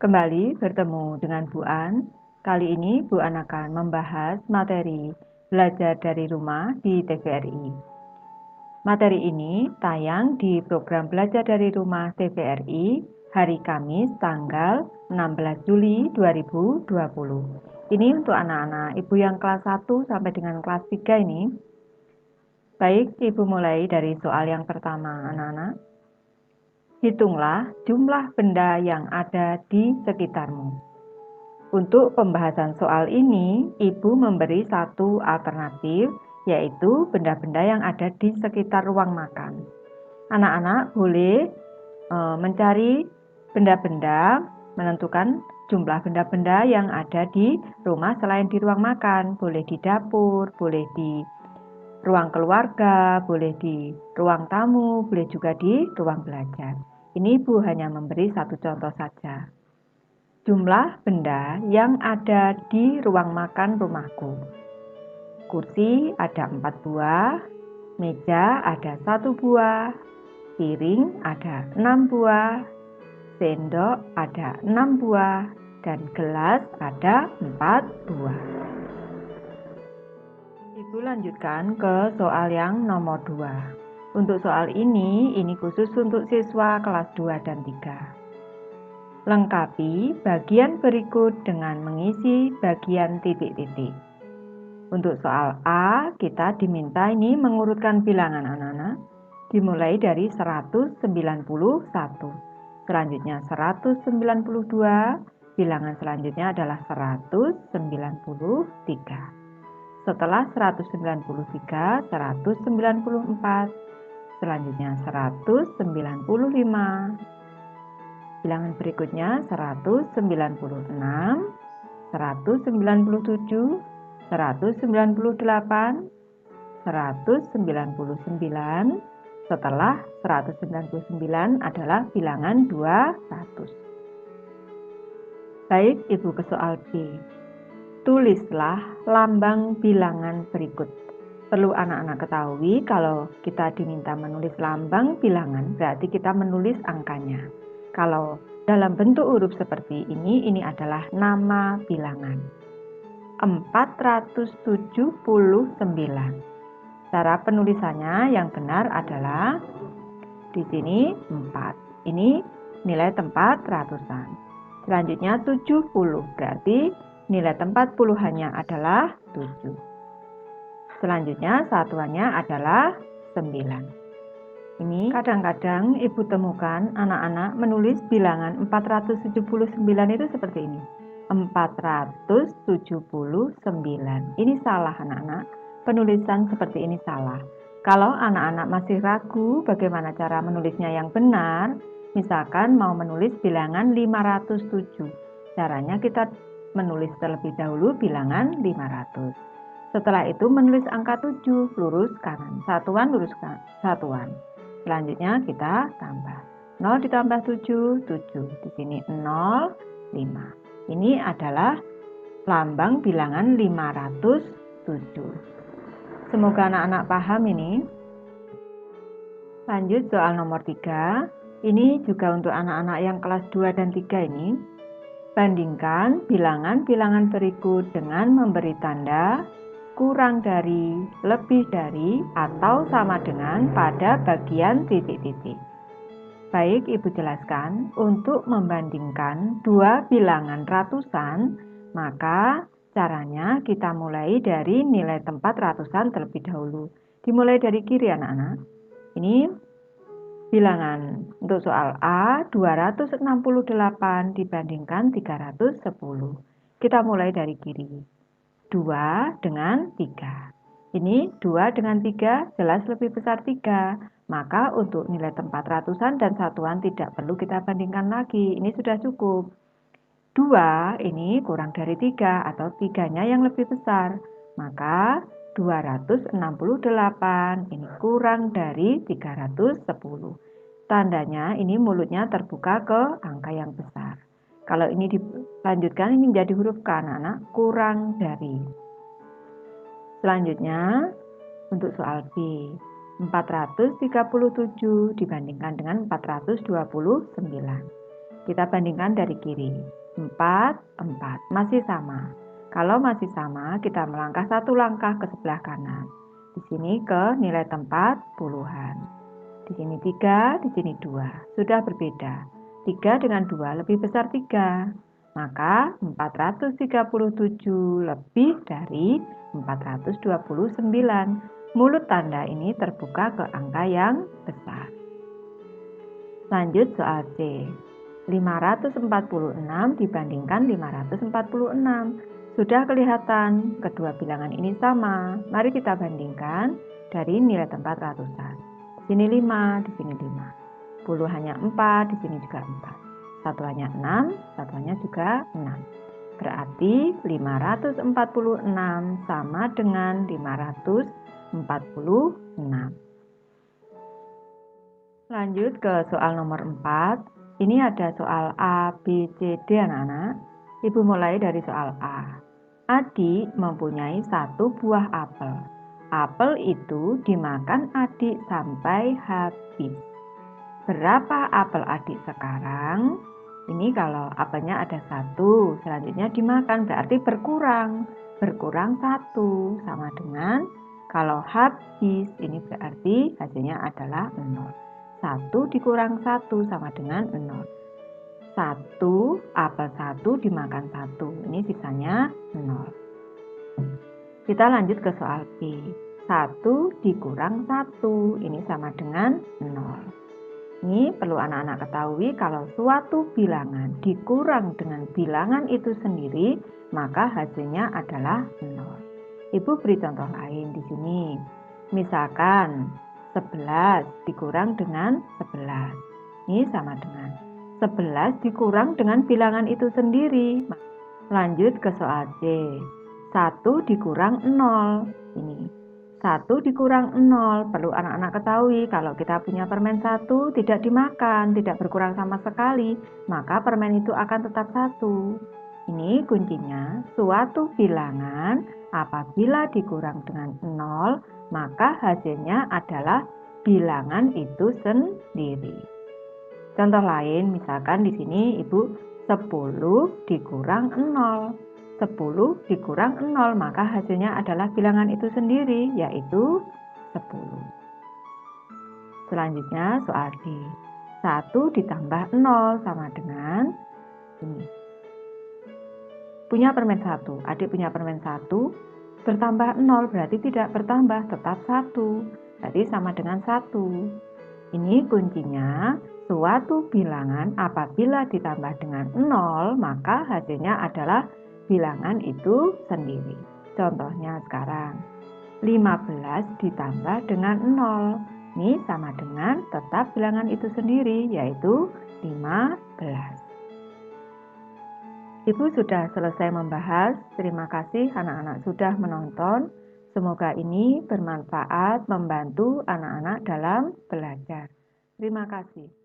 Kembali bertemu dengan Bu An. Kali ini Bu An akan membahas materi belajar dari rumah di TVRI. Materi ini tayang di program belajar dari rumah TVRI hari Kamis tanggal 16 Juli 2020. Ini untuk anak-anak Ibu yang kelas 1 sampai dengan kelas 3 ini. Baik, Ibu mulai dari soal yang pertama, anak-anak. Hitunglah jumlah benda yang ada di sekitarmu. Untuk pembahasan soal ini, Ibu memberi satu alternatif, yaitu benda-benda yang ada di sekitar ruang makan. Anak-anak boleh mencari benda-benda, menentukan jumlah benda-benda yang ada di rumah selain di ruang makan. Boleh di dapur, boleh di ruang keluarga, boleh di ruang tamu, boleh juga di ruang belajar. Ini Ibu hanya memberi satu contoh saja. Jumlah benda yang ada di ruang makan rumahku. Kursi ada 4 buah, meja ada 1 buah, piring ada 6 buah, sendok ada 6 buah, dan gelas ada 4 buah. Ibu lanjutkan ke soal yang nomor 2. Untuk soal ini khusus untuk siswa kelas 2 dan 3. Lengkapi bagian berikut dengan mengisi bagian titik-titik. Untuk soal A, kita diminta ini mengurutkan bilangan anak-anak. Dimulai dari 191. Selanjutnya 192, bilangan selanjutnya adalah 193. Setelah 193, 194. Selanjutnya 195. Bilangan berikutnya 196, 197, 198, 199. Setelah 199 adalah bilangan 200. Baik, Ibu ke soal B. Tulislah lambang bilangan berikut. Perlu anak-anak ketahui kalau kita diminta menulis lambang bilangan, berarti kita menulis angkanya. Kalau dalam bentuk huruf seperti ini adalah nama bilangan. 479. Cara penulisannya yang benar adalah di sini 4. Ini nilai tempat ratusan. Selanjutnya 70, berarti nilai tempat puluhannya adalah 7. Selanjutnya satuannya adalah 9. Ini kadang-kadang Ibu temukan anak-anak menulis bilangan 479 itu seperti ini. 479. Ini salah anak-anak. Penulisan seperti ini salah. Kalau anak-anak masih ragu bagaimana cara menulisnya yang benar, misalkan mau menulis bilangan 507. Caranya kita menulis terlebih dahulu bilangan 500. Setelah itu menulis angka 7, lurus kanan. Satuan, lurus kanan. Satuan. Selanjutnya kita tambah. 0 ditambah 7, 7. Di sini 0, 5. Ini adalah lambang bilangan 507. Semoga anak-anak paham ini. Lanjut soal nomor 3. Ini juga untuk anak-anak yang kelas 2 dan 3 ini. Bandingkan bilangan-bilangan berikut dengan memberi tanda kurang dari, lebih dari, atau sama dengan pada bagian titik-titik. Baik, Ibu jelaskan. Untuk membandingkan dua bilangan ratusan, maka caranya kita mulai dari nilai tempat ratusan terlebih dahulu. Dimulai dari kiri anak-anak. Ini bilangan untuk soal A 268 dibandingkan 310. Kita mulai dari kiri. 2 dengan 3. Ini 2 dengan 3 jelas lebih besar 3. Maka untuk nilai tempat ratusan dan satuan tidak perlu kita bandingkan lagi. Ini sudah cukup. 2 ini kurang dari 3 atau 3-nya yang lebih besar. Maka 268 ini kurang dari 310. Tandanya ini mulutnya terbuka ke angka yang besar. Kalau ini dilanjutkan ini menjadi huruf K anak-anak, kurang dari. Selanjutnya untuk soal B, 437 dibandingkan dengan 429. Kita bandingkan dari kiri. 4, 4. Masih sama. Kalau masih sama, kita melangkah satu langkah ke sebelah kanan. Di sini ke nilai tempat puluhan. Di sini 3, di sini 2. Sudah berbeda. 3 dengan 2 lebih besar 3. Maka 437 lebih dari 429. Mulut tanda ini terbuka ke angka yang besar. Lanjut soal C. 546 dibandingkan 546. Sudah kelihatan kedua bilangan ini sama. Mari kita bandingkan dari nilai tempat ratusan. Di sini 5, di sini 5. Puluhannya 4, di sini juga 4. Satuannya 6, satuannya juga 6. Berarti 546 sama dengan 546. Lanjut ke soal nomor 4. Ini ada soal A, B, C, D anak-anak. Ibu mulai dari soal A. Adik mempunyai satu buah apel. Apel itu dimakan adik sampai habis. Berapa apel adik sekarang? Ini kalau apelnya ada satu, selanjutnya dimakan berarti berkurang. Berkurang satu sama dengan kalau habis, ini berarti hasilnya adalah 0. 1 dikurang 1 sama dengan 0. 1, apel 1 dimakan 1. Ini sisanya 0. Kita lanjut ke soal B. 1 dikurang 1. Ini sama dengan 0. Ini perlu anak-anak ketahui kalau suatu bilangan dikurang dengan bilangan itu sendiri, maka hasilnya adalah 0. Ibu beri contoh lain di sini. Misalkan 11 dikurang dengan 11. Ini sama dengan 11 dikurang dengan bilangan itu sendiri. Lanjut ke soal C. 1 dikurang 0. Ini 1 dikurang 0. Perlu anak-anak ketahui kalau kita punya permen 1 tidak dimakan, tidak berkurang sama sekali, maka permen itu akan tetap 1. Ini kuncinya, suatu bilangan apabila dikurang dengan 0, maka hasilnya adalah bilangan itu sendiri. Contoh lain, misalkan di sini Ibu 10 dikurang 0. 10 dikurang 0, maka hasilnya adalah bilangan itu sendiri, yaitu 10. Selanjutnya soal D. 1 ditambah 0 sama dengan ini. Punya permen 1, adik punya permen 1, bertambah 0 berarti tidak bertambah, tetap 1. Berarti sama dengan 1. Ini kuncinya, suatu bilangan apabila ditambah dengan 0, maka hasilnya adalah bilangan itu sendiri. Contohnya sekarang, 15 ditambah dengan 0. Ini sama dengan tetap bilangan itu sendiri, yaitu 15. Ibu sudah selesai membahas. Terima kasih anak-anak sudah menonton. Semoga ini bermanfaat membantu anak-anak dalam belajar. Terima kasih.